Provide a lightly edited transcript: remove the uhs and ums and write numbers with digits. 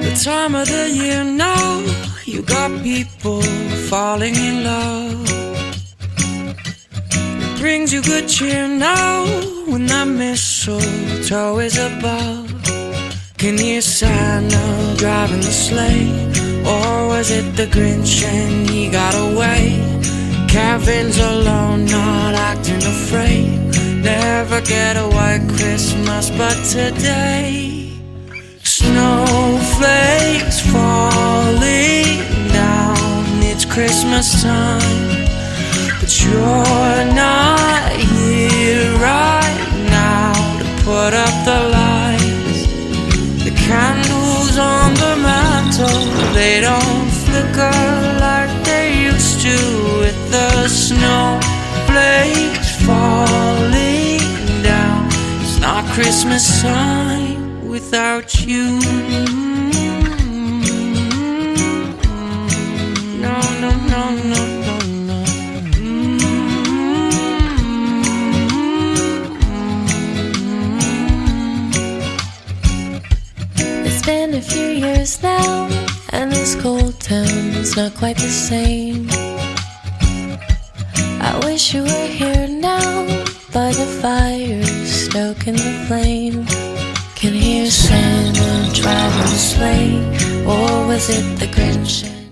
The time of the year now, you got people falling in love. It brings you good cheer now when that mistletoe is above. Can you hear Santa driving the sleigh? Or was it the Grinch and he got away? Kevin's alone, not acting afraid. Never get a white Christmas, but today snowflakes falling down. It's Christmas time, but you're not here right now to put up the lights. The candles on the mantle, they don't flicker like they used to. With the snowflakes falling down, it's not Christmas time without you. No, no, no, no, no, no. It's been a few years now, and this cold town's not quite the same. I wish you were here now, by the fire, stoking the flame. Can hear Santa driving the sleigh, or was it the Grinch?